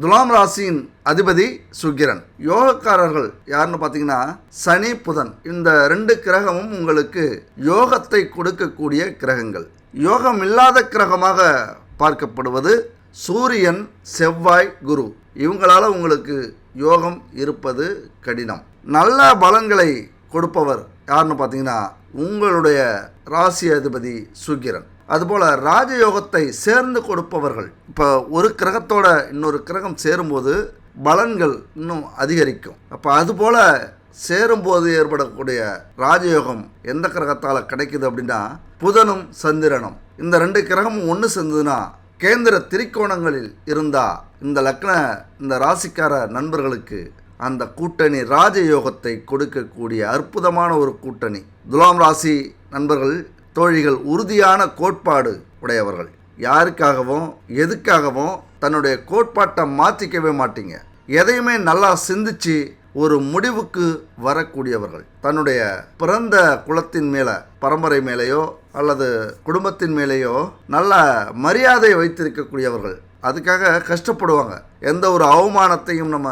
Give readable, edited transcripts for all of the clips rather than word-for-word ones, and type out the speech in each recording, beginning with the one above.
துலாம் ராசியின் அதிபதி சுக்கிரன். யோகக்காரர்கள் யாருன்னு பார்த்தீங்கன்னா சனி, புதன். இந்த 2 கிரகமும் உங்களுக்கு யோகத்தை கொடுக்கக்கூடிய கிரகங்கள். யோகம் இல்லாத கிரகமாக பார்க்கப்படுவது சூரியன், செவ்வாய், குரு. இவங்களால உங்களுக்கு யோகம் இருப்பது கடினம். நல்ல பலன்களை கொடுப்பவர் யாருன்னு பார்த்தீங்கன்னா உங்களுடைய ராசி அதிபதி சுக்கிரன். அதுபோல் ராஜயோகத்தை சேர்ந்து கொடுப்பவர்கள். இப்போ ஒரு கிரகத்தோட இன்னொரு கிரகம் சேரும்போது பலன்கள் இன்னும் அதிகரிக்கும். அப்போ அதுபோல் சேரும்போது ஏற்படக்கூடிய ராஜயோகம் எந்த கிரகத்தால் கிடைக்குது அப்படின்னா புதனும் சந்திரனும். இந்த 2 கிரகமும் ஒன்று சேர்ந்ததுன்னா கேந்திர திரிகோணங்களில் இருந்தால் இந்த ராசிக்கார நண்பர்களுக்கு அந்த கூட்டணி ராஜயோகத்தை கொடுக்கக்கூடிய அற்புதமான ஒரு கூட்டணி. துலாம் ராசி நண்பர்கள், தோழிகள் உறுதியான கோட்பாடு உடையவர்கள். யாருக்காகவும் எதுக்காகவும் தன்னுடைய கோட்பாட்டை மாற்றிக்கவே மாட்டீங்க. எதையுமே நல்லா சிந்திச்சு ஒரு முடிவுக்கு வரக்கூடியவர்கள். தன்னுடைய பிறந்த குலத்தின் மேலே, பரம்பரை மேலேயோ அல்லது குடும்பத்தின் மேலேயோ நல்ல மரியாதை வைத்திருக்கக்கூடியவர்கள். அதுக்காக கஷ்டப்படுவாங்க. எந்த ஒரு அவமானத்தையும் நம்ம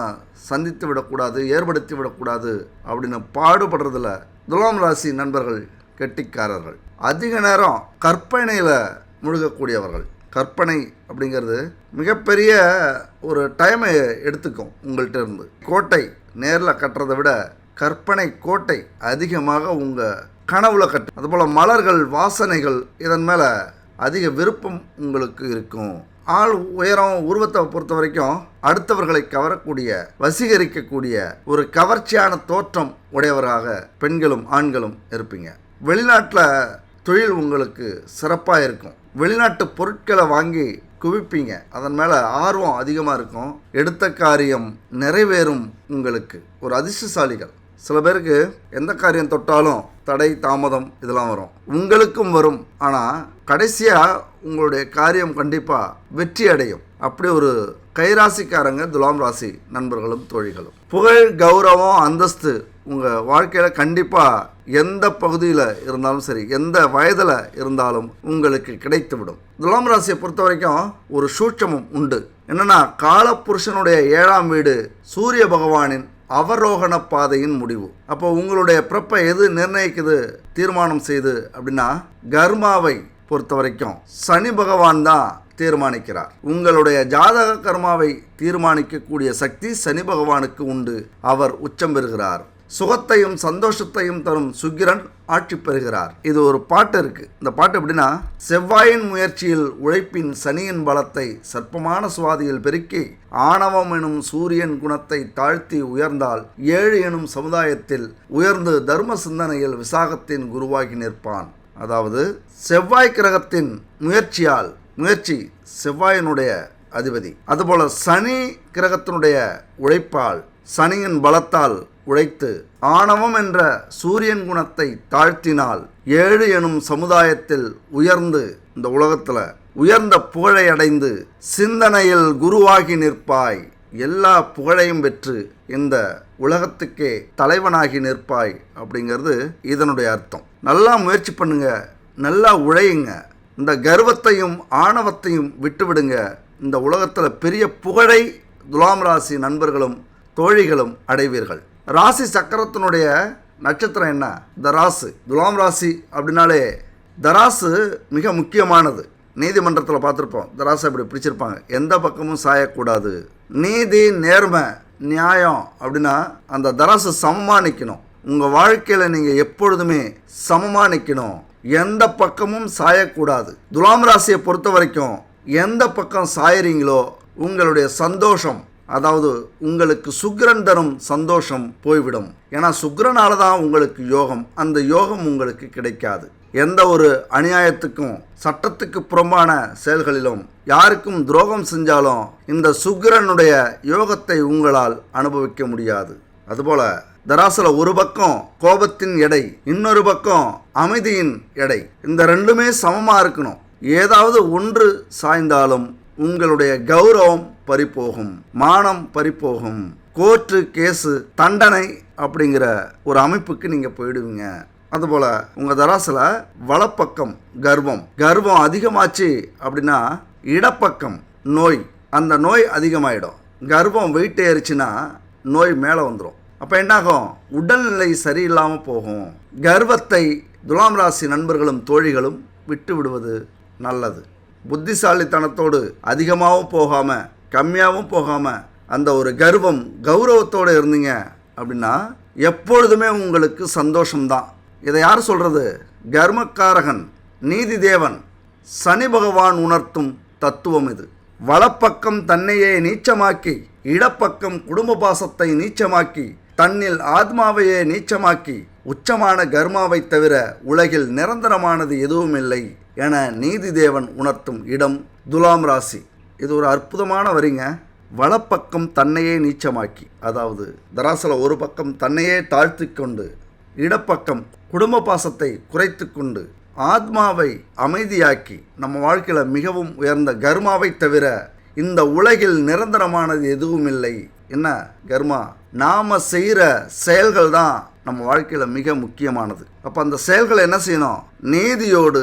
சந்தித்து விடக்கூடாது, ஏற்படுத்தி விடக்கூடாது அப்படின்னு பாடுபடுறதில் துலாம் ராசி நண்பர்கள் கெட்டிக்காரர்கள். அதிக நேரம் கற்பனையில் முழுகக்கூடியவர்கள். கற்பனை அப்படிங்கிறது மிகப்பெரிய ஒரு டைமை எடுத்துக்கும் உங்கள்கிட்ட இருந்து. கோட்டை நேரில் கட்டுறதை விட கற்பனை கோட்டை அதிகமாக உங்கள் கனவுல கட்டு. அதுபோல் மலர்கள், வாசனைகள், இதன் மேலே அதிக விருப்பம் உங்களுக்கு இருக்கும். ஆள் உயரம், உருவத்தை பொறுத்த வரைக்கும் அடுத்தவர்களை கவரக்கூடிய, வசீகரிக்கக்கூடிய ஒரு கவர்ச்சியான தோற்றம் உடையவராக பெண்களும் ஆண்களும் இருப்பீங்க. வெளிநாட்டில் தொழில் உங்களுக்கு சிறப்பாக இருக்கும். வெளிநாட்டு பொருட்களை வாங்கி குவிப்பீங்க. அதன் மேலே ஆர்வம் அதிகமாக இருக்கும். எடுத்த காரியம் நிறைவேறும். உங்களுக்கு ஒரு அதிர்ஷ்டசாலிகள். சில பேருக்கு எந்த காரியம் தொட்டாலும் தடை, தாமதம் இதெல்லாம் வரும். உங்களுக்கும் வரும். ஆனால் கடைசியாக உங்களுடைய காரியம் கண்டிப்பாக வெற்றி அடையும். அப்படி ஒரு கைராசிக்காரங்க துலாம் ராசி நண்பர்களும் தோழிகளும். புகழ், கௌரவம், அந்தஸ்து உங்கள் வாழ்க்கையில் கண்டிப்பாக எந்த பகுதியில் இருந்தாலும் சரி, எந்த வயதில் இருந்தாலும் உங்களுக்கு கிடைத்துவிடும். துலாம் ராசியை பொறுத்த வரைக்கும் ஒரு சூட்சமும் உண்டு. என்னென்னா, காலப்புருஷனுடைய 7ஆம் வீடு சூரிய பகவானின் அவரோகண பாதையின் முடிவு. அப்போ உங்களுடைய பிறப்பை எது நிர்ணயிக்குது, தீர்மானம் செய்து அப்படின்னா கர்மாவை பொறுத்த வரைக்கும் சனி பகவான் தான் தீர்மானிக்கிறார். உங்களுடைய ஜாதக கர்மாவை தீர்மானிக்கக்கூடிய சக்தி சனி பகவானுக்கு உண்டு. அவர் உச்சம் பெறுகிறார். சுகத்தையும் சந்தோஷத்தையும் தரும் சுக்கிரன் ஆட்சி பெறுகிறார். இது ஒரு பாட்டு இருக்கு. இந்த பாட்டு எப்படின்னா, செவ்வாயின் முயற்சியில் உழைப்பின் சனியின் பலத்தை சற்பமான சுவாதியில் பெருக்கி ஆணவம் எனும் சூரியன் குணத்தை தாழ்த்தி உயர்ந்தால் 7 எனும் சமுதாயத்தில் உயர்ந்து தர்ம சிந்தனையில் விசாகத்தின் குருவாகி நிற்பான். அதாவது செவ்வாய் கிரகத்தின் முயற்சி செவ்வாயினுடைய அதிபதி. அதுபோல சனி கிரகத்தினுடைய உழைப்பால், சனியின் பலத்தால் உழைத்து ஆணவம் என்ற சூரியன் குணத்தை தாழ்த்தினால் 7 எனும் சமுதாயத்தில் உயர்ந்து இந்த உலகத்தில் உயர்ந்த புகழை அடைந்து சிந்தனையில் குருவாகி நிற்பாய். எல்லா புகழையும் பெற்று இந்த உலகத்துக்கே தலைவனாகி நிற்பாய் அப்படிங்கிறது இதனுடைய அர்த்தம். நல்லா முயற்சி பண்ணுங்க, நல்லா உழையுங்க. இந்த கர்வத்தையும் ஆணவத்தையும் விட்டுவிடுங்க. இந்த உலகத்தில் பெரிய புகழை துலாம் ராசி நண்பர்களும் தோழிகளும் அடைவீர்கள். ராசி சக்கரத்தினுடைய நட்சத்திரம் என்ன? தராசு. துலாம் ராசி அப்படின்னாலே தராசு மிக முக்கியமானது. நீதிமன்றத்தில் பார்த்துருப்போம், தராசு அப்படி பிடிச்சிருப்பாங்க. எந்த பக்கமும் சாயக்கூடாது. நீதி, நேர்மை, நியாயம் அப்படின்னா அந்த தராசு சமமாக நிற்கணும். உங்கள் வாழ்க்கையில் நீங்கள் எப்பொழுதுமே சமமாக நிற்கணும். எந்த பக்கமும் சாயக்கூடாது. துலாம் ராசியை பொறுத்த வரைக்கும் எந்த பக்கம் சாயறீங்களோ உங்களுடைய சந்தோஷம், அதாவது உங்களுக்கு சுக்கிரன் தரும் சந்தோஷம் போய்விடும். ஏன்னா சுக்கிரனால தான் உங்களுக்கு யோகம். அந்த யோகம் உங்களுக்கு கிடைக்காது. எந்த ஒரு அநியாயத்துக்கும், சட்டத்துக்கு புறம்பான செயல்களிலும், யாருக்கும் துரோகம் செஞ்சாலும் இந்த சுக்கிரனுடைய யோகத்தை உங்களால் அனுபவிக்க முடியாது. அதுபோல தராசில் ஒரு பக்கம் கோபத்தின் எடை, இன்னொரு பக்கம் அமைதியின் எடை. இந்த ரெண்டுமே சமமாக இருக்கணும். ஏதாவது ஒன்று சாய்ந்தாலும் உங்களுடைய கௌரவம் பறிப்போகும், மானம் பறிப்போகும், கோர்ட்டு கேஸு, தண்டனை அப்படிங்கிற ஒரு அமைப்புக்கு நீங்கள் போயிடுவீங்க. அதுபோல் உங்கள் தராசில் வலப்பக்கம் கர்வம் அதிகமாச்சு அப்படின்னா இடப்பக்கம் நோய், அந்த நோய் அதிகமாகிடும். கர்ப்பம் வெயிட் ஏறிச்சுன்னா நோய் மேலே வந்துடும். அப்போ என்னாகும்? உடல்நிலை சரியில்லாமல் போகும். கர்வத்தை துலாம் ராசி நண்பர்களும் தோழிகளும் விட்டு விடுவது நல்லது. புத்திசாலித்தனத்தோடு அதிகமாகவும் போகாமல் கம்மியாகவும் போகாமல் அந்த ஒரு கர்வம் கௌரவத்தோடு இருந்தீங்க அப்படின்னா எப்பொழுதுமே உங்களுக்கு சந்தோஷம்தான். இதை யார் சொல்கிறது? கர்மக்காரகன் நீதி தேவன் சனி பகவான் உணர்த்தும் தத்துவம் இது. வலப்பக்கம் தன்னையே நீச்சமாக்கி, இடப்பக்கம் குடும்ப பாசத்தை நீச்சமாக்கி, தன்னில் ஆத்மாவையே நீச்சமாக்கி, உச்சமான கர்மாவை தவிர உலகில் நிரந்தரமானது எதுவும் இல்லை என நீதி தேவன் உணர்த்தும் இடம் துலாம் ராசி. இது ஒரு அற்புதமான வரிங்க. வலப்பக்கம் தன்னையே நீச்சமாக்கி, அதாவது தராசில் ஒரு பக்கம் தன்னையே தாழ்த்தி கொண்டு, இடப்பக்கம் குடும்ப பாசத்தை குறைத்து கொண்டு, ஆத்மாவை அமைதியாக்கி, நம்ம வாழ்க்கையில் மிகவும் உயர்ந்த கர்மாவை தவிர இந்த உலகில் நிரந்தரமானது எதுவும் இல்லை. என்ன கர்மா? நாம் செய்கிற செயல்கள் தான் நம்ம வாழ்க்கையில் மிக முக்கியமானது. அப்போ அந்த செயல்களை என்ன செய்யணும்? நீதியோடு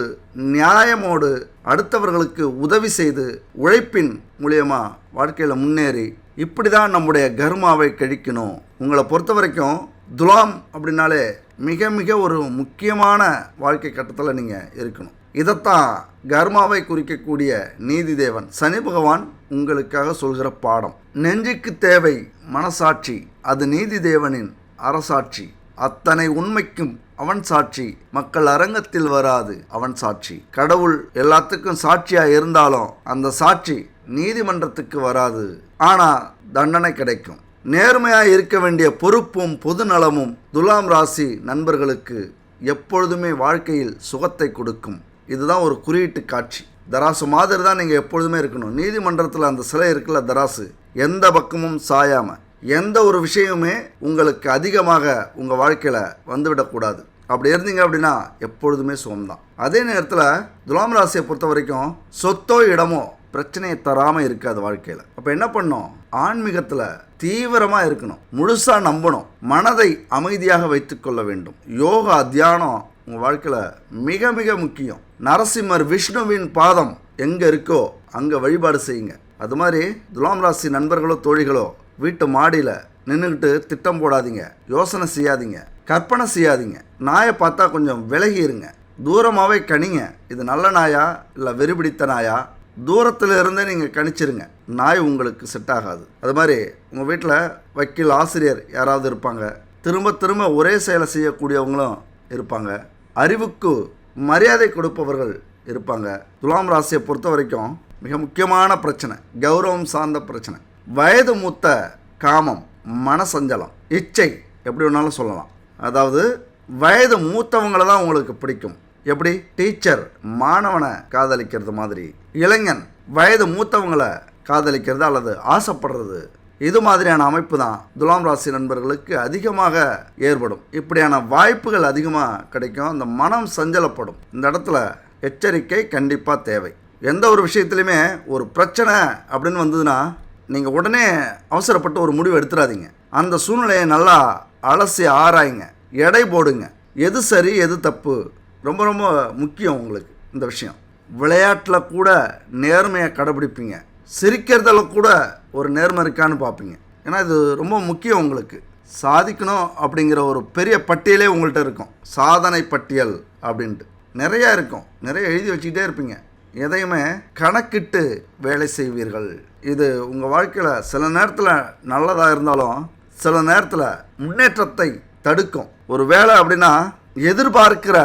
நியாயமோடு அடுத்தவர்களுக்கு உதவி செய்து உழைப்பின் மூலியமாக வாழ்க்கையில் முன்னேறி இப்படி தான் நம்முடைய கர்மாவை கழிக்கணும். உங்களை பொறுத்த வரைக்கும் துலாம் அப்படின்னாலே மிக மிக ஒரு முக்கியமான வாழ்க்கை கட்டத்தில் நீங்கள் இருக்கணும். இதைத்தான் கர்மாவை குறிக்கக்கூடிய நீதி தேவன் சனி பகவான் உங்களுக்காக சொல்கிற பாடம். நெஞ்சுக்கு தேவை மனசாட்சி, அது நீதி தேவனின் அரசாட்சி. அத்தனை உண்மைக்கும் அவன் சாட்சி, மக்கள் அரங்கத்தில் வராது அவன் சாட்சி. கடவுள் எல்லாத்துக்கும் சாட்சியாக இருந்தாலும் அந்த சாட்சி நீதிமன்றத்துக்கு வராது, ஆனால் தண்டனை கிடைக்கும். நேர்மையாக இருக்க வேண்டிய பொறுப்பும் பொது நலமும் துலாம் ராசி நண்பர்களுக்கு எப்பொழுதுமே வாழ்க்கையில் சுகத்தை கொடுக்கும். இதுதான் ஒரு குறியீட்டு காட்சி. தராசு மாதிரி தான் நீங்கள் எப்பொழுதுமே இருக்கணும். நீதிமன்றத்தில் அந்த சிலை இருக்குல்ல தராசு, எந்த பக்கமும் சாயாமல் எந்த ஒரு விஷயமுமே உங்களுக்கு அதிகமாக உங்கள் வாழ்க்கையில் வந்துவிடக்கூடாது. அப்படி இருந்தீங்க அப்படின்னா எப்பொழுதுமே சுகம்தான். அதே நேரத்தில் துலாம் ராசியை பொறுத்த வரைக்கும் சொத்தோ இடமோ பிரச்சனையை தராமல் இருக்காது வாழ்க்கையில். அப்போ என்ன பண்ணணும்? ஆன்மீகத்தில் தீவிரமாக இருக்கணும், முழுசாக நம்பணும், மனதை அமைதியாக வைத்துக்கொள்ள வேண்டும். யோகா தியானம் உங்கள் வாழ்க்கையில் மிக மிக முக்கியம். நரசிம்மர் விஷ்ணுவின் பாதம் எங்கே இருக்கோ அங்கே வழிபாடு செய்யுங்க. அது மாதிரி துலாம் ராசி நண்பர்களோ தோழிகளோ வீட்டு மாடியில் நின்றுக்கிட்டு திட்டம் போடாதீங்க, யோசனை செய்யாதீங்க, கற்பனை செய்யாதீங்க. நாயை பார்த்தா கொஞ்சம் விலகி இருங்க, தூரமாகவே கணிங்க. இது நல்ல நாயா இல்லை வெறிபிடித்த நாயா? தூரத்தில் இருந்தே நீங்கள் கணிச்சிருங்க. நாய் உங்களுக்கு செட் ஆகாது. அது மாதிரி உங்கள் வீட்டில் வக்கீல் ஆசிரியர் யாராவது இருப்பாங்க, திரும்ப திரும்ப ஒரே செயலை செய்யக்கூடியவங்களும் இருப்பாங்க, அறிவுக்கு மரியாதை கொடுப்பவர்கள் இருப்பாங்க. துலாம் ராசியை பொறுத்த வரைக்கும் மிக முக்கியமான பிரச்சனை கௌரவம் சார்ந்த பிரச்சனை. வயது மூத்த காமம், மனசஞ்சலம், இச்சை, எப்படி வேணாலும் சொல்லலாம். அதாவது வயது மூத்தவங்களை தான் உங்களுக்கு பிடிக்கும். எப்படி? டீச்சர் மாணவனை காதலிக்கிறது மாதிரி, இளைஞன் வயது மூத்தவங்களை காதலிக்கிறது அல்லது ஆசைப்படுறது, இது மாதிரியான அமைப்பு தான் துலாம் ராசி நண்பர்களுக்கு அதிகமாக ஏற்படும். இப்படியான வாய்ப்புகள் அதிகமாக கிடைக்கும். அந்த மனம் சஞ்சலப்படும். இந்த இடத்துல எச்சரிக்கை கண்டிப்பாக தேவை. எந்த ஒரு விஷயத்துலையுமே ஒரு பிரச்சனை அப்படின்னு வந்ததுன்னா நீங்கள் உடனே அவசரப்பட்டு ஒரு முடிவு எடுத்துடாதீங்க. அந்த சூழ்நிலையை நல்லா அலசி ஆராயுங்க, எடை போடுங்க. எது சரி எது தப்பு ரொம்ப ரொம்ப முக்கியம் உங்களுக்கு இந்த விஷயம். விளையாட்டில் கூட நேர்மையை கடைபிடிப்பீங்க, சிரிக்கிறதுல கூட ஒரு நேர்மை இருக்கான்னு பார்ப்பீங்க. ஏன்னா இது ரொம்ப முக்கியம். உங்களுக்கு சாதிக்கணும் அப்படிங்கிற ஒரு பெரிய பட்டியலே உங்கள்கிட்ட இருக்கும். சாதனை பட்டியல் அப்படின்ட்டு நிறையா இருக்கும், நிறைய எழுதி வச்சுக்கிட்டே இருப்பீங்க. எதையுமே கணக்கிட்டு வேலை செய்வீர்கள். இது உங்கள் வாழ்க்கையில் சில நேரத்தில் நல்லதாக இருந்தாலும் சில நேரத்தில் முன்னேற்றத்தை தடுக்கும். ஒரு வேலை அப்படின்னா எதிர்பார்க்கிற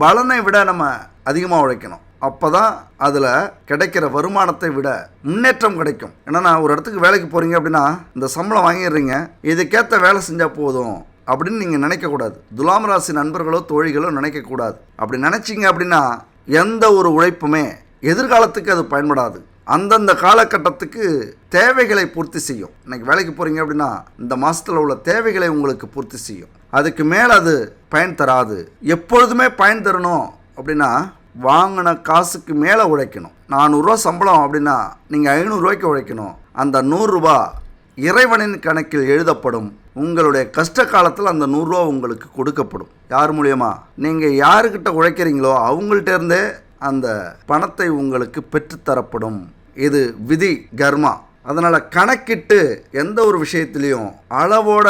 பலனை விட நம்ம அதிகமாக உழைக்கணும். அப்போ தான் அதில் கிடைக்கிற வருமானத்தை விட முன்னேற்றம் கிடைக்கும். ஏன்னா ஒரு இடத்துக்கு வேலைக்கு போகிறீங்க அப்படின்னா இந்த சம்பளம் வாங்கிடுறீங்க, இதுக்கேற்ற வேலை செஞ்சால் போதும் அப்படின்னு நீங்கள் நினைக்கக்கூடாது. துலாம் ராசி நண்பர்களோ தோழிகளோ நினைக்கக்கூடாது. அப்படி நினச்சிங்க அப்படின்னா எந்த ஒரு உழைப்புமே எதிர்காலத்துக்கு அது பயன்படாது. அந்தந்த காலகட்டத்துக்கு தேவைகளை பூர்த்தி செய்யும். இன்றைக்கி வேலைக்கு போகிறீங்க அப்படின்னா இந்த மாதத்தில் உள்ள தேவைகளை உங்களுக்கு பூர்த்தி செய்யும். அதுக்கு மேலே அது பயன் தராது. எப்பொழுதுமே பயன் தரணும் அப்படின்னா வாங்கின காசுக்கு மேலே உழைக்கணும். 400 ரூபா சம்பளம் அப்படின்னா நீங்கள் 500 ரூபாய்க்கு உழைக்கணும். அந்த 100 ரூபா இறைவனின் கணக்கில் எழுதப்படும். உங்களுடைய கஷ்ட காலத்தில் அந்த 100 ரூபா உங்களுக்கு கொடுக்கப்படும். யார் மூலியமா? நீங்கள் யாருக்கிட்ட உழைக்கிறீங்களோ அவங்கள்ட்ட இருந்தே அந்த பணத்தை உங்களுக்கு பெற்றுத்தரப்படும். இது விதி, கர்மா. அதனால் கணக்கிட்டு எந்த ஒரு விஷயத்திலையும் அளவோட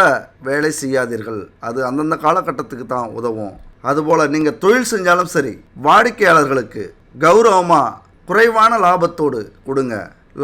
வேலை செய்யாதீர்கள். அது அந்தந்த காலகட்டத்துக்கு தான் உதவும். அதுபோல் நீங்கள் தொழில் செஞ்சாலும் சரி, வாடிக்கையாளர்களுக்கு கௌரவமாக குறைவான லாபத்தோடு கொடுங்க.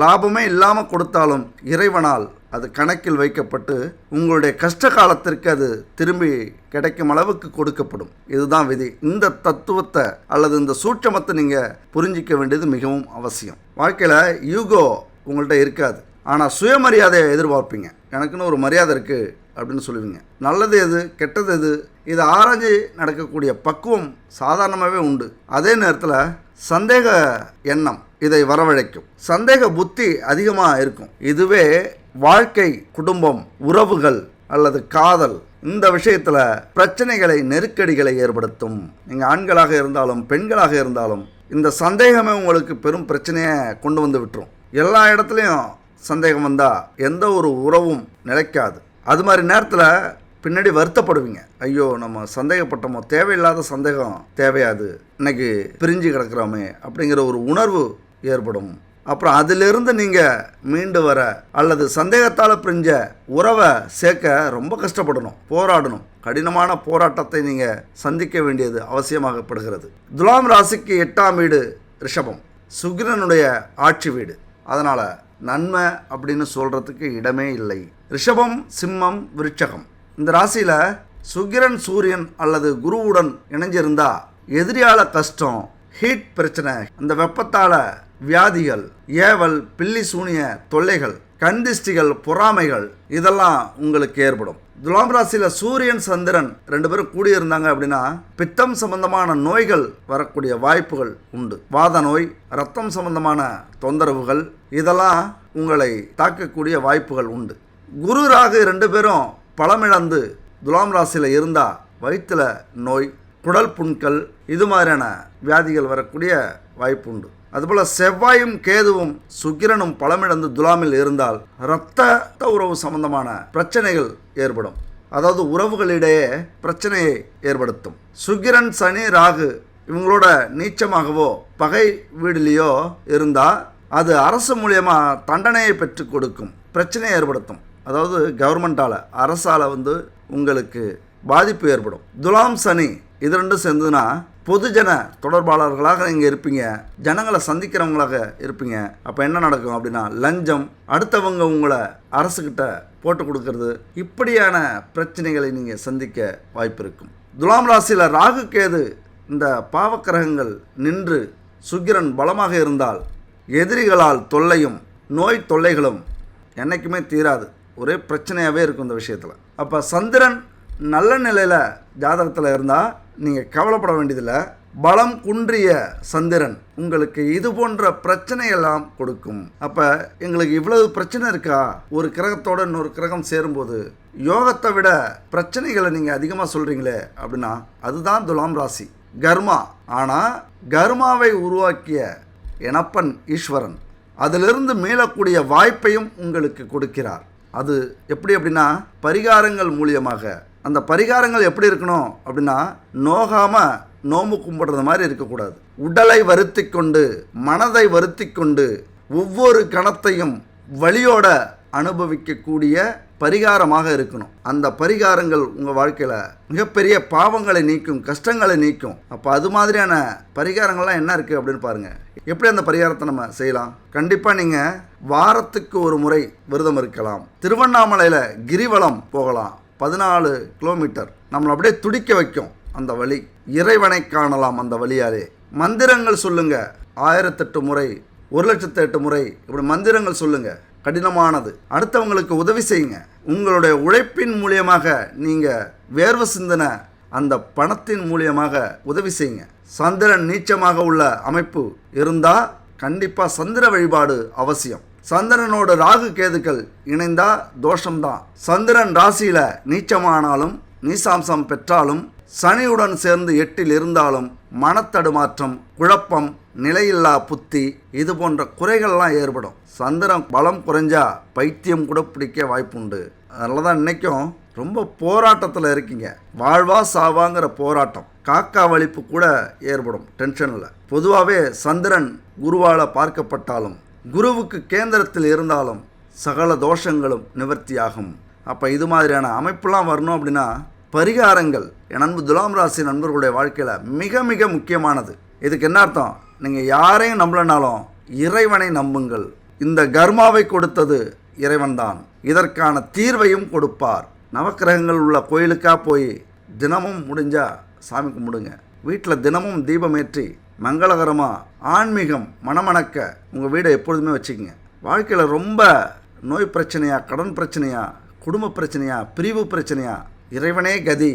லாபமே இல்லாமல் கொடுத்தாலும் இறைவனால் அது கணக்கில் வைக்கப்பட்டு உங்களுடைய கஷ்ட காலத்திற்கு அது திரும்பி கிடைக்கும் அளவுக்கு கொடுக்கப்படும். இதுதான் விதி. இந்த தத்துவத்தை அல்லது இந்த சூட்சமத்தை நீங்கள் புரிஞ்சிக்க வேண்டியது மிகவும் அவசியம். வாழ்க்கையில் ஈகோ உங்கள்கிட்ட இருக்காது, ஆனால் சுயமரியாதையை எதிர்பார்ப்பீங்க. எனக்குன்னு ஒரு மரியாதை இருக்குது அப்படின்னு சொல்லுவீங்க. நல்லது எது கெட்டது எது இதை ஆராய்ச்சி நடக்கக்கூடிய பக்குவம் சாதாரணமாகவே உண்டு. அதே நேரத்தில் சந்தேக எண்ணம் இதை வரவழைக்கும். சந்தேக புத்தி அதிகமாக இருக்கும். இதுவே வாழ்க்கை, குடும்பம், உறவுகள் அல்லது காதல் இந்த விஷயத்தில் பிரச்சனைகளை, நெருக்கடிகளை ஏற்படுத்தும். நீங்கள் ஆண்களாக இருந்தாலும் பெண்களாக இருந்தாலும் இந்த சந்தேகமே உங்களுக்கு பெரும் பிரச்சனையை கொண்டு வந்து விட்டுரும். எல்லா இடத்துலையும் சந்தேகம் வந்தால் எந்த ஒரு உறவும் நிலைக்காது. அது மாதிரி நேரத்தில் பின்னாடி வருத்தப்படுவீங்க. ஐயோ, நம்ம சந்தேகப்பட்டோமோ, தேவையில்லாத சந்தேகம் தேவையாது, இன்னைக்கு பிரிஞ்சு கிடக்கிறோமே அப்படிங்கிற ஒரு உணர்வு ஏற்படும். அப்புறம் அதிலிருந்து நீங்கள் மீண்டு வர அல்லது சந்தேகத்தால் பிரிஞ்ச உறவை சேர்க்க ரொம்ப கஷ்டப்படணும், போராடணும். கடினமான போராட்டத்தை நீங்கள் சந்திக்க வேண்டியது அவசியமாகப்படுகிறது. துலாம் ராசிக்கு 8ஆம் வீடு ரிஷபம், சுக்கிரனுடைய ஆட்சி வீடு. அதனால் நன்மை அப்படின்னு சொல்கிறதுக்கு இடமே இல்லை. ரிஷபம், சிம்மம், விருட்சகம் இந்த ராசியில் சுக்கிரன், சூரியன் அல்லது குருவுடன் இணைஞ்சிருந்தா எதிரியால கஷ்டம், ஹீட் பிரச்சனை, அந்த வெப்பத்தால் வியாதிகள், ஏவல், பில்லி சூனிய தொல்லைகள், கண்திஷ்டிகள், பொறாமைகள் இதெல்லாம் உங்களுக்கு ஏற்படும். துலாம் ராசியில் சூரியன், சந்திரன் 2 பேரும் கூடியிருந்தாங்க அப்படின்னா பித்தம் சம்பந்தமான நோய்கள் வரக்கூடிய வாய்ப்புகள் உண்டு. வாத நோய், ரத்தம் சம்பந்தமான தொந்தரவுகள் இதெல்லாம் உங்களை தாக்கக்கூடிய வாய்ப்புகள் உண்டு. குரு, ராகு 2 பேரும் பலமிழந்து துலாம் ராசியில் இருந்தால் வயிற்றில் நோய், குடல் புண்கள் இது மாதிரியான வியாதிகள் வரக்கூடிய வாய்ப்பு உண்டு. அதுபோல் செவ்வாயும் கேதுவும் சுக்கிரனும் பலமிழந்து துலாமில் இருந்தால் இரத்த உறவு சம்பந்தமான பிரச்சனைகள் ஏற்படும். அதாவது உறவுகளிடையே பிரச்சனையை ஏற்படுத்தும். சுக்கிரன், சனி, ராகு இவங்களோட நீச்சமாகவோ பகை வீடுலேயோ இருந்தால் அது அரசு மூலியமாக தண்டனையை பெற்றுக் கொடுக்கும், பிரச்சனையை ஏற்படுத்தும். அதாவது கவர்மெண்ட்டால், அரசால் உங்களுக்கு பாதிப்பு ஏற்படும். துலாம், சனி இது 2 சேர்ந்துன்னா பொதுஜன தொடர்பாளர்களாக நீங்கள் இருப்பீங்க, ஜனங்களை சந்திக்கிறவங்களாக இருப்பீங்க. அப்போ என்ன நடக்கும் அப்படின்னா லஞ்சம், அடுத்தவங்க உங்களை அரசுக்கிட்ட போட்டு கொடுக்கறது, இப்படியான பிரச்சனைகளை நீங்கள் சந்திக்க வாய்ப்பு இருக்கும். துலாம் ராசியில் ராகு, கேது இந்த பாவக்கிரகங்கள் நின்று சுக்கிரன் பலமாக இருந்தால் எதிரிகளால் தொல்லையும் நோய் தொல்லைகளும் என்றைக்குமே தீராது, ஒரே பிரச்சனையாகவே இருக்கும் இந்த விஷயத்தில். அப்போ சந்திரன் நல்ல நிலையில் ஜாதகத்தில் இருந்தால் நீங்கள் கவலைப்பட வேண்டியதில்லை. பலம் குன்றிய சந்திரன் உங்களுக்கு இது போன்ற பிரச்சனையெல்லாம் கொடுக்கும். அப்போ எங்களுக்கு இவ்வளவு பிரச்சனை இருக்கா, ஒரு கிரகத்தோட இன்னொரு கிரகம் சேரும்போது யோகத்தை விட பிரச்சனைகளை நீங்கள் அதிகமாக சொல்கிறீங்களே அப்படின்னா அதுதான் துலாம் ராசி. கர்மா. ஆனால் கர்மாவை உருவாக்கிய எனப்பன் ஈஸ்வரன் அதிலிருந்து மீளக்கூடிய வாய்ப்பையும் உங்களுக்கு கொடுக்கிறார். அது எப்படி அப்படின்னா பரிகாரங்கள் மூலியமாக. அந்த பரிகாரங்கள் எப்படி இருக்கணும் அப்படின்னா நோகாமல் நோம்பு கும்பிடுறது மாதிரி இருக்கக்கூடாது. உடலை வருத்தி கொண்டு, மனதை வருத்தி கொண்டு, ஒவ்வொரு கணத்தையும் வலியோட அனுபவிக்கக்கூடிய பரிகாரமாக இருக்கணும். அந்த பரிகாரங்கள் உங்கள் வாழ்க்கையில் மிகப்பெரிய பாவங்களை நீக்கும், கஷ்டங்களை நீக்கும். அப்போ அது மாதிரியான பரிகாரங்கள்லாம் என்ன இருக்குது அப்படின்னு பாருங்கள். எப்படி அந்த பரிகாரத்தை நம்ம செய்யலாம்? கண்டிப்பாக நீங்கள் வாரத்துக்கு ஒரு முறை விரதம் இருக்கலாம். திருவண்ணாமலையில் கிரிவலம் போகலாம். 14 கிலோமீட்டர் நம்மளை அப்படியே துடிக்க வைக்கும் அந்த வழி. இறைவனை காணலாம் அந்த வழியாலே. மந்திரங்கள் சொல்லுங்க, 1008 முறை, 1,08 முறை, இப்படி மந்திரங்கள் சொல்லுங்க. கடினமானது. அடுத்தவங்களுக்கு உதவி செய்யுங்க. உங்களுடைய உழைப்பின் மூலியமாக நீங்கள் வேர்வை சிந்தின அந்த பணத்தின் மூலியமாக உதவி செய்யுங்க. சந்திரன் நீச்சமாக உள்ள அமைப்பு இருந்தால் கண்டிப்பாக சந்திர வழிபாடு அவசியம். சந்திரனோட ராகு கேதுக்கள் இணைந்தா தோஷம்தான். சந்திரன் ராசியில் நீச்சமானாலும், நீசாம்சம் பெற்றாலும், சனியுடன் சேர்ந்து 8இல் இருந்தாலும் மனத்தடுமாற்றம், குழப்பம், நிலையில்லா புத்தி இது போன்ற குறைகள்லாம் ஏற்படும். சந்திரன் பலம் குறைஞ்சா பைத்தியம் கூட பிடிக்க வாய்ப்புண்டு. அதனால தான் இன்றைக்கும் ரொம்ப போராட்டத்தில் இருக்கீங்க. வாழ்வா சாவாங்கிற போராட்டம், காக்கா வலிப்பு கூட ஏற்படும் டென்ஷனில். பொதுவாகவே சந்திரன் குருவால் பார்க்கப்பட்டாலும், குருவுக்கு கேந்திரத்தில் இருந்தாலும் சகல தோஷங்களும் நிவர்த்தியாகும். அப்போ இது மாதிரியான அமைப்புலாம் வரணும் அப்படின்னா பரிகாரங்கள் என் அன்பு துலாம் ராசி நண்பர்களுடைய வாழ்க்கையில் மிக மிக முக்கியமானது. இதுக்கு என்ன அர்த்தம்? நீங்கள் யாரையும் நம்பலனாலும் இறைவனை நம்புங்கள். இந்த கர்மாவை கொடுத்தது இறைவன்தான், இதற்கான தீர்வையும் கொடுப்பார். நவக்கிரகங்கள் உள்ள கோயிலுக்காக போய் தினமும் முடிஞ்சால் சாமி கும்பிடுங்க. வீட்டில் தினமும் தீபமேற்றி மங்களகரமாக ஆன்மீகம் மணமணக்க உங்கள் வீடை எப்பொழுதுமே வச்சுக்கோங்க. வாழ்க்கையில் ரொம்ப நோய் பிரச்சனையா, கடன் பிரச்சனையா, குடும்ப பிரச்சனையா, பிரிவு பிரச்சனையா, இறைவனே கதி,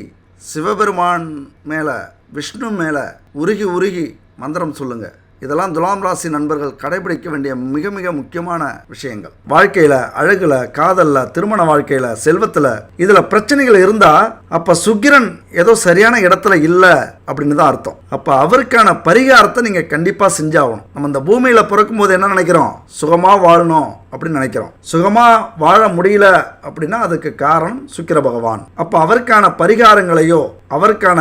சிவபெருமான் மேலே விஷ்ணு மேலே உருகி உருகி மந்திரம் சொல்லுங்கள். இதெல்லாம் துலாம் ராசி நண்பர்கள் கடைபிடிக்க வேண்டிய மிக மிக முக்கியமான விஷயங்கள். வாழ்க்கையில், அழகில், காதலில், திருமண வாழ்க்கையில், செல்வத்தில் இதில் பிரச்சனைகள் இருந்தால் அப்போ சுக்கிரன் ஏதோ சரியான இடத்துல இல்லை அப்படின்னு தான் அர்த்தம். அப்போ அவருக்கான பரிகாரத்தை நீங்கள் கண்டிப்பாக செஞ்சாகணும். நம்ம இந்த பூமியில் பிறக்கும் போது என்ன நினைக்கிறோம்? சுகமாக வாழணும் அப்படின்னு நினைக்கிறோம். சுகமாக வாழ முடியல அப்படின்னா அதுக்கு காரணம் சுக்கிர பகவான். அப்போ அவருக்கான பரிகாரங்களையோ அவருக்கான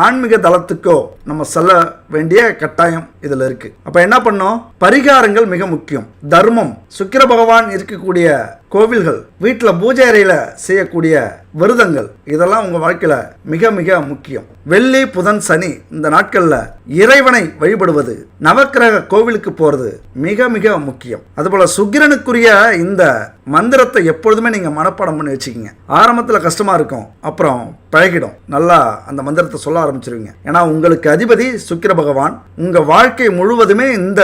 ஆன்மீக தளத்துக்கோ நம்ம செல்ல வேண்டிய கட்டாயம் இதில் இருக்கு. அப்போ என்ன பண்ணோம்? பரிகாரங்கள் மிக முக்கியம். தர்மம், சுக்கிர பகவான் இருக்கக்கூடிய கோவில்கள், வீட்டில் பூஜை அறையில் செய்யக்கூடிய விரதங்கள், இதெல்லாம் உங்கள் வாழ்க்கையில் மிக மிக முக்கியம். வெள்ளி, புதன், சனி இந்த நாட்களில் இறைவனை வழிபடுவது, நவக்கிரக கோவிலுக்கு போகிறது மிக மிக முக்கியம். அதுபோல் சுக்கிரனுக்குரிய இந்த மந்திரத்தை எப்பொழுதுமே நீங்கள் மனப்பாடம் பண்ணி வச்சுக்கிங்க. ஆரம்பத்தில் கஷ்டமாக இருக்கும், அப்புறம் பழகிடும். நல்லா அந்த மந்திரத்தை சொல்ல ஆரம்பிச்சிருவீங்க. ஏன்னா உங்களுக்கு அதிபதி சுக்கிர பகவான். உங்கள் வாழ்க்கை முழுவதுமே இந்த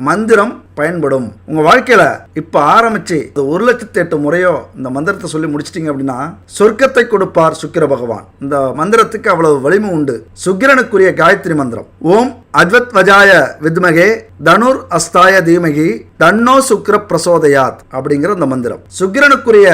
மந்திரம் பயன்படும். உங்கள் வாழ்க்கையில் இப்போ ஆரம்பித்து 1,08,000 முறையோ இந்த மந்திரத்தை சொல்லி முடிச்சிட்டிங்க அப்படின்னா சொர்க்கத்தை கொடுப்பார் சுக்கிர பகவான். இந்த மந்திரத்துக்கு அவ்வளவு வலிமை உண்டு. சுக்கிரனுக்குரிய காயத்ரி மந்திரம் ஓம் அத்வத் வஜாய வித்மகே தனுர் அஸ்தாய தீமகி தன்னோ சுக்கிர பிரசோதயாத் அப்படிங்கிற இந்த மந்திரம். சுக்கிரனுக்குரிய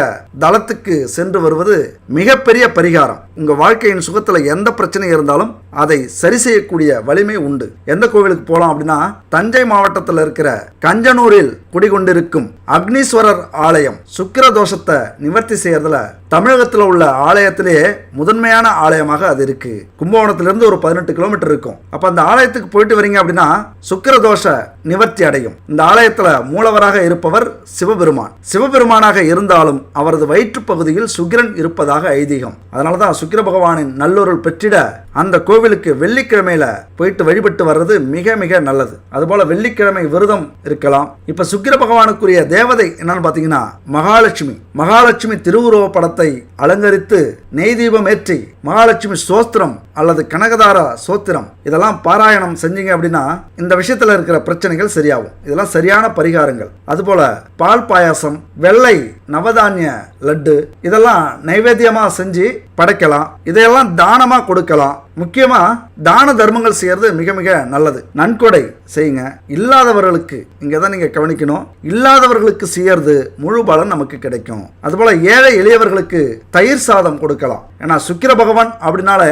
தளத்துக்கு சென்று வருவது மிகப்பெரிய பரிகாரம். உங்க வாழ்க்கையின் சுகத்துல எந்த பிரச்சனை இருந்தாலும் அதை சரி செய்யக்கூடிய வலிமை உண்டு. எந்த கோவிலுக்கு போகலாம் அப்படின்னா தஞ்சை மாவட்டத்தில் இருக்கிற கஞ்சனூரில் குடிகொண்டிருக்கும் அக்னீஸ்வரர் ஆலயம் சுக்கிர தோஷத்தை நிவர்த்தி செய்யறதுல தமிழகத்தில் உள்ள ஆலயத்திலேயே முதன்மையான ஆலயமாக அது இருக்கு. கும்பகோணத்திலிருந்து ஒரு 18 கிலோமீட்டர் இருக்கும். அப்ப அந்த ஆலயத்துக்கு போயிட்டு வரீங்க அப்படின்னா சுக்கிர தோஷ நிவர்த்தி அடையும். இந்த ஆலயத்துல மூலவராக இருப்பவர் சிவபெருமான். சிவபெருமானாக இருந்தாலும் அவரது வயிற்று பகுதியில் சுக்கிரன் இருப்பதாக ஐதீகம். அதனாலதான் சுக்கிர பகவானின் நல்லொருள் பெற்றிட அந்த கோவிலுக்கு வெள்ளிக்கிழமையில போயிட்டு வழிபட்டு வர்றது மிக மிக நல்லது. அதுபோல வெள்ளிக்கிழமை விரதம் இருக்கலாம். இப்ப சுக்கிர பகவானுக்குரிய தேவதை என்னன்னு பாத்தீங்கன்னா மகாலட்சுமி. மகாலட்சுமி திருவுருவ படத்தை அலங்கரித்து நெய் தீபம் ஏற்றி மகாலட்சுமி சோஸ்திரம் அல்லது கனகதார சோத்திரம் இதெல்லாம் பாராயணம் செஞ்சீங்க அப்படின்னா இந்த விஷயத்துல இருக்கிற பிரச்சனைகள் சரியாகும். இதெல்லாம் சரியான பரிகாரங்கள். அதுபோல பால் பாயாசம், வெள்ளை நவதானிய லட்டு இதெல்லாம் நைவேத்தியமா செஞ்சு படைக்கலாம். இதையெல்லாம் தானமா கொடுக்கலாம். முக்கியமா தான தர்மங்கள் செய்யறது மிக மிக நல்லது. நன்கொடை செய்யுங்க. இல்லாதவர்களுக்கு இங்கதான் நீங்க கவனிக்கணும். இல்லாதவர்களுக்கு செய்யறது முழு பலன் நமக்கு கிடைக்கும். அதுபோல ஏழை எளியவர்களுக்கு தயிர் சாதம் கொடுக்கலாம். ஏன்னா சுக்கிர பகவான் அப்படின்னால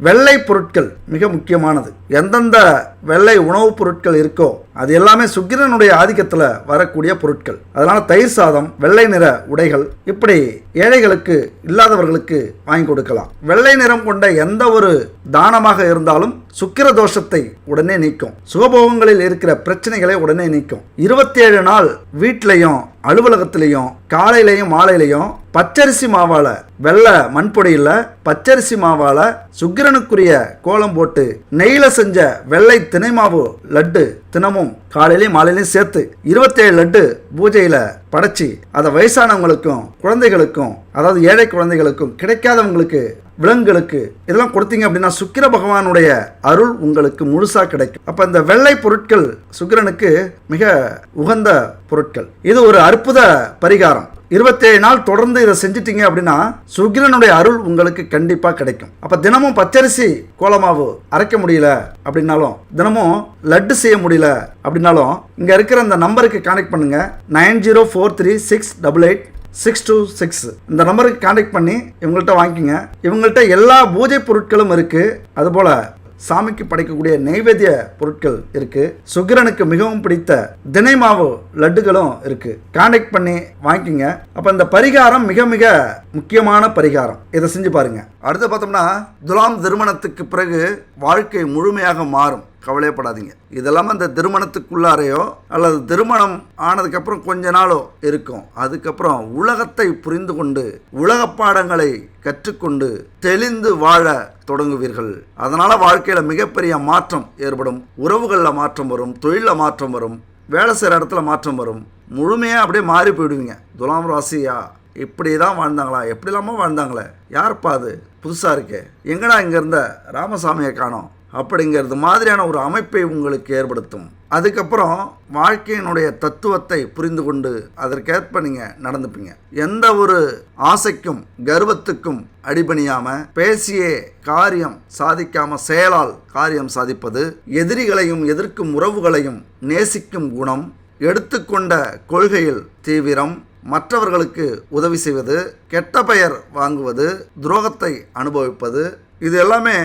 வெள்ளை பொருட்கள் மிக முக்கியமானது. எந்தெந்த வெள்ளை உணவுப் பொருட்கள் இருக்கோ அது எல்லாமே சுக்கிரனுடைய ஆதிக்கத்தில் வரக்கூடிய பொருட்கள். அதனால தயிர் சாதம், வெள்ளை நிற உடைகள் இப்படி ஏழைகளுக்கு இல்லாதவர்களுக்கு வாங்கி கொடுக்கலாம். வெள்ளை நிறம் கொண்ட எந்த ஒரு தானமாக இருந்தாலும் சுக்கிர தோஷத்தை உடனே நீக்கும். சுகபோகங்களில் இருக்கிற பிரச்சனைகளை உடனே நீக்கும். 27 நாள் வீட்டிலையும் அலுவலகத்திலையும் காலையிலையும் மாலையிலையும் பச்சரிசி மாவால, வெள்ளை மண்பொடியில் பச்சரிசி மாவால சுக்கிரனுக்குரிய கோலம் போட்டு நெய்ல செஞ்ச வெள்ளை தினை மாவு லட்டு தினமும் காலையிலையும் மாலையிலையும் சேர்த்து 27 லட்டு பூஜையில படைச்சி அதை வயசானவங்களுக்கும் குழந்தைகளுக்கும், அதாவது ஏழை குழந்தைகளுக்கும், கிடைக்காதவங்களுக்கு, விலங்குகளுக்கு இதெல்லாம் கொடுத்தீங்க அப்படின்னா சுக்கிர பகவானுடைய அருள் உங்களுக்கு முழுசா கிடைக்கும். அப்ப இந்த வெள்ளை பொருட்கள் சுக்கிரனுக்கு மிக உகந்த பொருட்கள். இது ஒரு அற்புத பரிகாரம். 27 நாள் தொடர்ந்து இதை செஞ்சிட்டீங்க அப்படின்னா சுக்கிரனுடைய அருள் உங்களுக்கு கண்டிப்பா கிடைக்கும். அப்ப தினமும் பச்சரிசி கோலமாவு அரைக்க முடியல அப்படின்னாலும், தினமும் லட்டு செய்ய முடியல அப்படின்னாலும் இங்க இருக்கிற இந்த நம்பருக்கு கான்டாக்ட் பண்ணுங்க. 9043688626 இந்த நம்பருக்கு கான்டாக்ட் பண்ணி இவங்கள்ட்ட வாங்கிக்கோங்க. இவங்கள்ட்ட எல்லா பூஜை பொருட்களும் இருக்கு. அதுபோல சாமிக்கு படைக்கக்கூடிய நைவேத்திய பொருட்கள் இருக்கு. சுக்கிரனுக்கு மிகவும் பிடித்த தினை மாவு லட்டுகளும் இருக்கு. கான்டாக்ட் பண்ணி வாங்கிக்கோங்க. அப்ப இந்த பரிகாரம் மிக மிக முக்கியமான பரிகாரம். இதை செஞ்சு பாருங்க. அடுத்து பார்த்தோம்னா துலாம் திருமணத்துக்கு பிறகு வாழ்க்கை முழுமையாக மாறும். கவலையப்படாதீங்க. இதெல்லாம் அந்த திருமணத்துக்குள்ளாரையோ அல்லது திருமணம் ஆனதுக்கப்புறம் கொஞ்ச நாளோ இருக்கும். அதுக்கப்புறம் உலகத்தை புரிந்து கொண்டு உலக பாடங்களை கற்றுக்கொண்டு தெளிந்து வாழ தொடங்குவீர்கள். அதனால வாழ்க்கையில மிகப்பெரிய மாற்றம் ஏற்படும். உறவுகளில் மாற்றம் வரும், தொழிலில் மாற்றம் வரும், வேலை செய்கிற இடத்துல மாற்றம் வரும். முழுமையாக அப்படியே மாறி போயிடுவீங்க. துலாம் ராசியா இப்படி தான் வாழ்ந்தாங்களா, எப்படி இல்லாமல் வாழ்ந்தாங்களே, யார்ப்பா அது புதுசாக இருக்கே, எங்கடா இங்கே இருந்த ராமசாமியை காணோம் அப்படிங்கிறது மாதிரியான ஒரு அமைப்பை உங்களுக்கு ஏற்படுத்தும். அதுக்கப்புறம் வாழ்க்கையினுடைய தத்துவத்தை புரிந்து கொண்டு அதற்கேற்ப நீங்கள் நடந்துப்பீங்க. எந்த ஒரு ஆசைக்கும் கர்வத்துக்கும் அடிபணியாமல் பேசியே காரியம் சாதிக்காமல் செயலால் காரியம் சாதிப்பது, எதிரிகளையும் எதிர்க்கும் உறவுகளையும் நேசிக்கும் குணம், எடுத்துக்கொண்ட கொள்கையில் தீவிரம், மற்றவர்களுக்கு உதவி செய்வது, கெட்ட பெயர் வாங்குவது, துரோகத்தை அனுபவிப்பது, இது எல்லாமே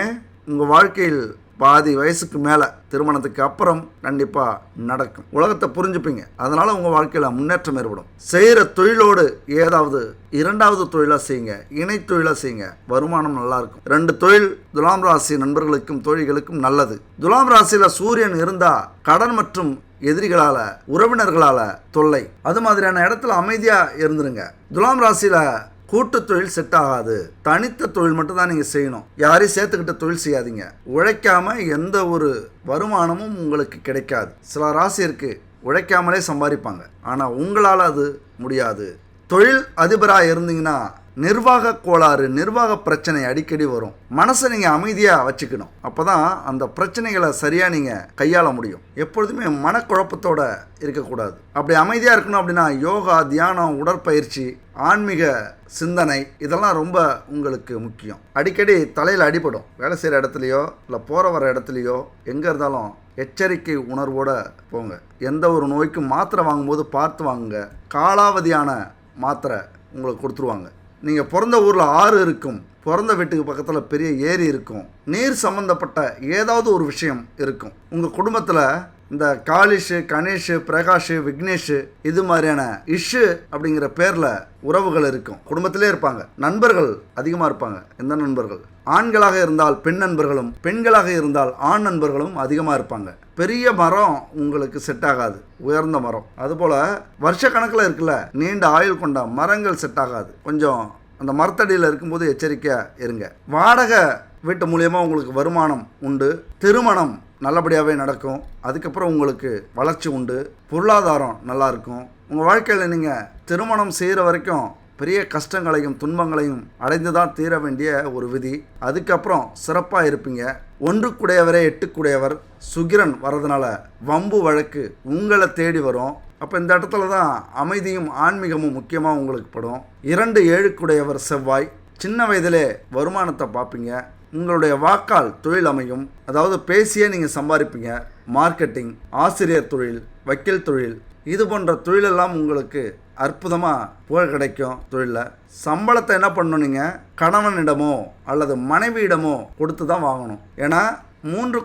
உங்கள் வாழ்க்கையில் பாதி வயசுக்கு மேலே திருமணத்துக்கு அப்புறம் கண்டிப்பாக நடக்கும். உலகத்தை புரிஞ்சுப்பீங்க. அதனால் உங்கள் வாழ்க்கையில் முன்னேற்றம் ஏற்படும். செய்கிற தொழிலோடு ஏதாவது இரண்டாவது தொழிலாக செய்யுங்க, இணை தொழிலாக செய்யுங்க, வருமானம் நல்லாயிருக்கும். 2 தொழில் துலாம் ராசி நண்பர்களுக்கும் தோழிகளுக்கும் நல்லது. துலாம் ராசியில் சூரியன் இருந்தால் கடன் மற்றும் எதிரிகளால் உறவினர்களால் தொல்லை, அது மாதிரியான இடத்துல அமைதியாக இருந்துருங்க. துலாம் ராசியில் கூட்டு தொழில் செட் ஆகாது. தனித்த தொழில் மட்டும் தான் நீங்கள் செய்யணும். யாரையும் சேர்த்துக்கிட்ட தொழில் செய்யாதீங்க. உழைக்காமல் எந்த ஒரு வருமானமும் உங்களுக்கு கிடைக்காது. சில ராசி இருக்குது உழைக்காமலே சம்பாதிப்பாங்க, ஆனால் உங்களால் அது முடியாது. தொழில் அதிபராக இருந்தீங்கன்னா நிர்வாக கோளாறு, நிர்வாக பிரச்சனை அடிக்கடி வரும். மனசை நீங்கள் அமைதியாக வச்சுக்கணும். அப்போ தான் அந்த பிரச்சனைகளை சரியாக நீங்கள் கையாள முடியும். எப்பொழுதுமே மனக்குழப்பத்தோடு இருக்கக்கூடாது. அப்படி அமைதியாக இருக்கணும் அப்படின்னா யோகா, தியானம், உடற்பயிற்சி, ஆன்மீக சிந்தனை இதெல்லாம் ரொம்ப உங்களுக்கு முக்கியம். அடிக்கடி தலையில் அடிபடும். வேலை செய்கிற இடத்துலையோ இல்லை போகிற வர இடத்துலையோ எங்கே இருந்தாலும் எச்சரிக்கை உணர்வோடு போங்க. எந்த ஒரு நோய்க்கும் மாத்திரை வாங்கும்போது பார்த்து வாங்குங்க. காலாவதியான மாத்திரை உங்களுக்கு கொடுத்துருவாங்க. நீங்கள் பிறந்த ஊரில் ஆறு இருக்கும், பிறந்த வீட்டுக்கு பக்கத்தில் பெரிய ஏரி இருக்கும், நீர் சம்மந்தப்பட்ட ஏதாவது ஒரு விஷயம் இருக்கும். உங்கள் குடும்பத்தில் இந்த காளிஷு, கணேஷு, பிரகாஷு, விக்னேஷு இது மாதிரியான இஷு அப்படிங்கிற பேரில் உறவுகள் இருக்கும். குடும்பத்திலே இருப்பாங்க. நண்பர்கள் அதிகமாக இருப்பாங்க. எந்த நண்பர்கள்? ஆண்களாக இருந்தால் பெண் நண்பர்களும், பெண்களாக இருந்தால் ஆண் நண்பர்களும் அதிகமாக இருப்பாங்க. பெரிய மரம் உங்களுக்கு செட் ஆகாது, உயர்ந்த மரம். அதுபோல் வருஷ கணக்கில் இருக்குல்ல நீண்ட ஆயுள் கொண்ட மரங்கள் செட் ஆகாது. கொஞ்சம் அந்த மரத்தடியில் இருக்கும்போது எச்சரிக்கையாக இருங்க. வாடகை வீட்டு மூலியமாக உங்களுக்கு வருமானம் உண்டு. திருமணம் நல்லபடியாகவே நடக்கும். அதுக்கப்புறம் உங்களுக்கு வளர்ச்சி உண்டு, பொருளாதாரம் நல்லாயிருக்கும். உங்கள் வாழ்க்கையில் நீங்கள் திருமணம் செய்கிற வரைக்கும் பெரிய கஷ்டங்களையும் துன்பங்களையும் அடைந்து தான் தீர வேண்டிய ஒரு விதி. அதுக்கப்புறம் சிறப்பாக இருப்பீங்க. 1 8 சுக்கிரன் வர்றதுனால வம்பு வழக்கு உங்களை தேடி வரும். அப்போ இந்த இடத்துல தான் அமைதியும் ஆன்மீகமும் முக்கியமாக உங்களுக்கு படும். 2 7 செவ்வாய். சின்ன வயதிலே வருமானத்தை பார்ப்பீங்க. உங்களுடைய வாக்கால் தொழில் அமையும். அதாவது பேசியே நீங்கள் சம்பாதிப்பீங்க. மார்க்கெட்டிங், ஆசிரியர் தொழில், வக்கீல் தொழில் இது போன்ற தொழிலெல்லாம் உங்களுக்கு அற்புதமாக புகழ் கிடைக்கும். தொழிலில் சம்பளத்தை என்ன பண்ணணும், நீங்கள் கணவனிடமோ அல்லது மனைவியிடமோ கொடுத்து தான் வாங்கணும். ஏன்னா 3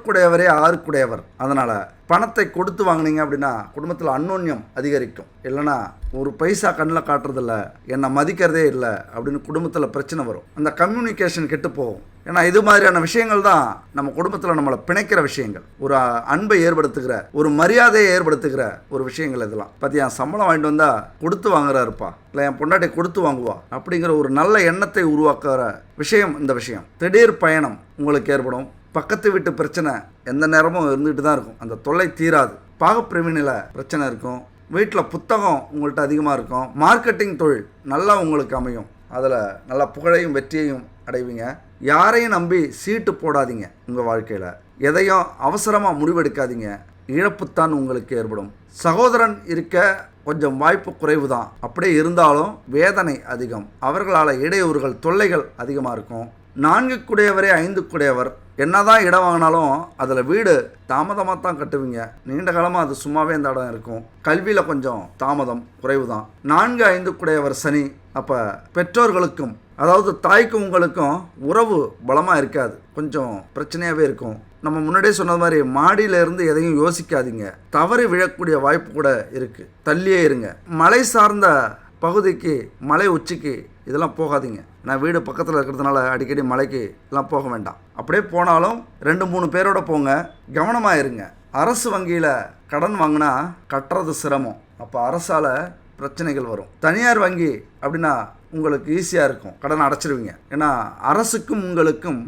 6 அதனால் பணத்தை கொடுத்து வாங்கினீங்க அப்படின்னா குடும்பத்தில் அந்யோன்யம் அதிகரிக்கும். இல்லைனா ஒரு பைசா கண்ணில் காட்டுறதில்ல, என்னை மதிக்கிறதே இல்லை அப்படின்னு குடும்பத்தில் பிரச்சனை வரும். அந்த கம்யூனிகேஷன் கெட்டு போகும். ஏன்னா இது மாதிரியான விஷயங்கள் தான் நம்ம குடும்பத்தில் நம்மளை பிணைக்கிற விஷயங்கள். ஒரு அன்பை ஏற்படுத்துகிற, ஒரு மரியாதையை ஏற்படுத்துகிற ஒரு விஷயங்கள் இதெல்லாம். பார்த்தியா, சம்பளம் வாங்கிட்டு வந்தால் கொடுத்து வாங்குறாருப்பா, இல்லை என் பொண்டாட்டி கொடுத்து வாங்குவா அப்படிங்கிற ஒரு நல்ல எண்ணத்தை உருவாக்குற விஷயம் இந்த விஷயம். திடீர் பயணம் உங்களுக்கு ஏற்படும். பக்கத்து வீட்டு பிரச்சனை எந்த நேரமும் இருந்துகிட்டு தான் இருக்கும். அந்த தொல்லை தீராது. பாகப்பிரிவினையில் பிரச்சனை இருக்கும். வீட்டில் புத்தகம் உங்கள்கிட்ட அதிகமாக இருக்கும். மார்க்கெட்டிங் தொழில் நல்லா உங்களுக்கு அமையும். அதில் நல்லா புகழையும் வெற்றியையும் அடைவீங்க. யாரையும் நம்பி சீட்டு போடாதீங்க. உங்கள் வாழ்க்கையில் எதையும் அவசரமாக முடிவெடுக்காதீங்க. இழப்புத்தான் உங்களுக்கு ஏற்படும். சகோதரன் இருக்க கொஞ்சம் வாய்ப்பு குறைவு தான். அப்படியே இருந்தாலும் வேதனை அதிகம். அவர்களால் இடையூறுகள், தொல்லைகள் அதிகமாக இருக்கும். 4 5 என்னதான் இடம் வாங்கினாலும் அதில் வீடு தாமதமாக தான் கட்டுவீங்க. நீண்ட காலமாக அது சும்மாவே இந்த இடம் இருக்கும். கல்வியில் கொஞ்சம் தாமதம், குறைவு தான். 4 5 சனி. அப்போ பெற்றோர்களுக்கும் அதாவது தாய்க்கும் உங்களுக்கும் உறவு பலமாக இருக்காது. கொஞ்சம் பிரச்சனையாகவே இருக்கும். நம்ம முன்னாடியே சொன்னது மாதிரி மாடியிலேருந்து எதையும் யோசிக்காதீங்க. தவறி விழக்கூடிய வாய்ப்பு கூட இருக்குது. தள்ளியே இருங்க. மலை சார்ந்த பகுதிக்கு மலை உச்சிக்கு இதெல்லாம் போகாதீங்க. நான் வீடு பக்கத்தில் இருக்கிறதுனால அடிக்கடி மலைக்கு எல்லாம் போக வேண்டாம். அப்படியே போனாலும் 2-3 பேரோட போங்க. கவனமாக இருங்க. அரசு வங்கியில் கடன் வாங்கினா கட்டுறது சிரமம். அப்போ அரசால் பிரச்சனைகள் வரும். தனியார் வங்கி அப்படின்னா உங்களுக்கு ஈஸியாக இருக்கும், கடன் அடைச்சிருவீங்க. ஏன்னா அரசுக்கும் உங்களுக்கும்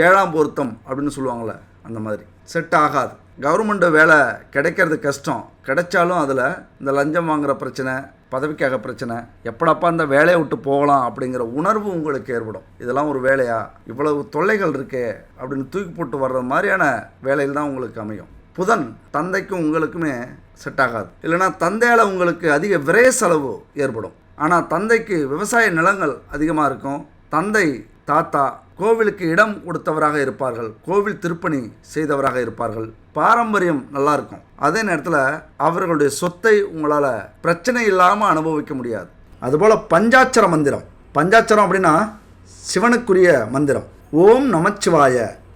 7ஆம் பொருத்தம் அப்படின்னு சொல்லுவாங்கள்ல, அந்த மாதிரி செட் ஆகாது. கவர்மெண்ட் வேலை கிடைக்கிறது கஷ்டம். கிடைச்சாலும் அதில் இந்த லஞ்சம் வாங்குகிற பிரச்சனை, பதவிக்காக பிரச்சனை, எப்படப்பா இந்த வேலையை விட்டு போகலாம் அப்படிங்கிற உணர்வு உங்களுக்கு ஏற்படும். இதெல்லாம் ஒரு வேலையா, இவ்வளவு தொல்லைகள் இருக்கே அப்படின்னு தூக்கி போட்டு வர்ற மாதிரியான வேலையில் தான் உங்களுக்கு அமையும். புதன் தந்தைக்கும் உங்களுக்குமே செட் ஆகாது. இல்லைனா தந்தையால் உங்களுக்கு அதிக விரய செலவு ஏற்படும். ஆனால் தந்தைக்கு விவசாய நிலங்கள் அதிகமாக இருக்கும். தந்தை தாத்தா கோவிலுக்கு இடம் கொடுத்தவராக இருப்பார்கள், கோவில் திருப்பணி செய்தவராக இருப்பார்கள். பாரம்பரியம் நல்லா இருக்கும். அதே நேரத்தில் அவர்களுடைய சொத்தை உங்களால் பிரச்சனை இல்லாமல் அனுபவிக்க முடியாது. அதுபோல் பஞ்சாட்சர மந்திரம். பஞ்சாட்சரம் அப்படின்னா சிவனுக்குரிய மந்திரம். ஓம் நமச்சிவாய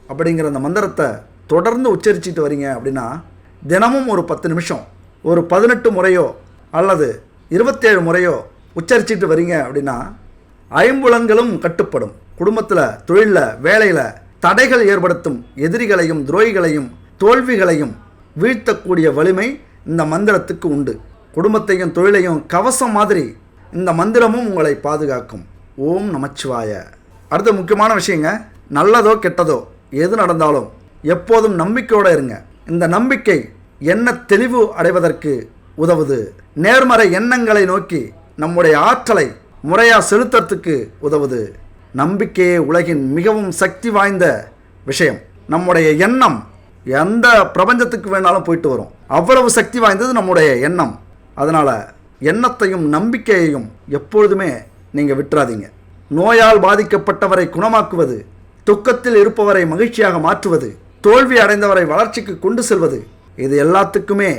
அப்படிங்கிற அந்த மந்திரத்தை தொடர்ந்து உச்சரிச்சிட்டு வரீங்க அப்படின்னா தினமும் ஒரு 10 நிமிஷம், ஒரு 18 முறையோ அல்லது 27 முறையோ உச்சரிச்சிட்டு வரீங்க அப்படின்னா ஐம்புலன்களும் கட்டுப்படும். குடும்பத்தில், தொழிலில், வேலையில் தடைகள் ஏற்படுத்தும் எதிரிகளையும் துரோகிகளையும் தோல்விகளையும் வீழ்த்தக்கூடிய வலிமை இந்த மந்திரத்துக்கு உண்டு. குடும்பத்தையும் தொழிலையும் கவசம் மாதிரி இந்த மந்திரமும் உங்களை பாதுகாக்கும். ஓம் நமச்சிவாய. அடுத்த முக்கியமான விஷயங்க, நல்லதோ கெட்டதோ எது நடந்தாலும் எப்போதும் நம்பிக்கையோடு இருங்க. இந்த நம்பிக்கை எண்ண தெளிவு அடைவதற்கு உதவுது. நேர்மறை எண்ணங்களை நோக்கி நம்முடைய ஆற்றலை முறையாக செலுத்துறதுக்கு உதவுது. நம்பிக்கையே உலகின் மிகவும் சக்தி வாய்ந்த விஷயம். நம்முடைய எண்ணம் எந்த பிரபஞ்சத்துக்கு வேணாலும் போயிட்டு வரும். அவ்வளவு சக்தி வாய்ந்தது நம்முடைய எண்ணம். அதனால் எண்ணத்தையும் நம்பிக்கையையும் எப்பொழுதுமே நீங்கள் விட்டுறாதீங்க. நோயால் பாதிக்கப்பட்டவரை குணமாக்குவது, துக்கத்தில் இருப்பவரை மகிழ்ச்சியாக மாற்றுவது, தோல்வி அடைந்தவரை வளர்ச்சிக்கு கொண்டு செல்வது, இது எல்லாத்துக்குமே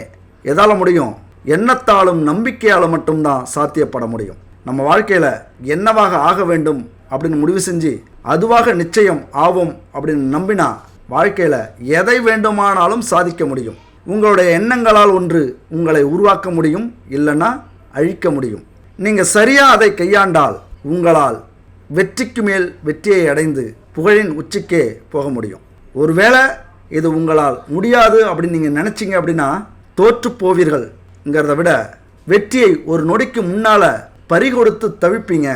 எதால் முடியும்? எண்ணத்தாலும் நம்பிக்கையாலும் மட்டும்தான் சாத்தியப்பட முடியும். நம்ம வாழ்க்கையில் என்னவாக ஆக வேண்டும் அப்படின்னு முடிவு செஞ்சு அதுவாக நிச்சயம் ஆவோம் அப்படின்னு நம்பினா வாழ்க்கையில் எதை வேண்டுமானாலும் சாதிக்க முடியும். உங்களுடைய எண்ணங்களால் ஒன்று உங்களை உருவாக்க முடியும், இல்லைன்னா அழிக்க முடியும். நீங்கள் சரியாக அதை கையாண்டால் உங்களால் வெற்றிக்கு மேல் வெற்றியை அடைந்து புகழின் உச்சிக்கே போக முடியும். ஒருவேளை இது உங்களால் முடியாது அப்படின்னு நீங்கள் நினச்சிங்க அப்படின்னா தோற்று போவீர்கள்ங்கிறத விட வெற்றியை ஒரு நொடிக்கு முன்னால் பறிகொடுத்து தவிப்பீங்க.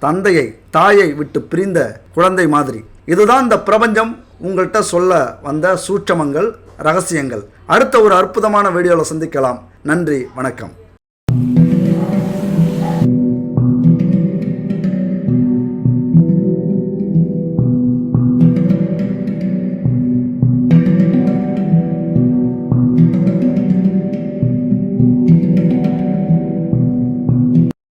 தந்தையை தாயை விட்டு பிரிந்த குழந்தை மாதிரி. இதுதான் இந்த பிரபஞ்சம் உங்கள்கிட்ட சொல்ல வந்த சூட்சமங்கள், ரகசியங்கள். அடுத்த ஒரு அற்புதமான வீடியோவில் சந்திக்கலாம். நன்றி, வணக்கம்.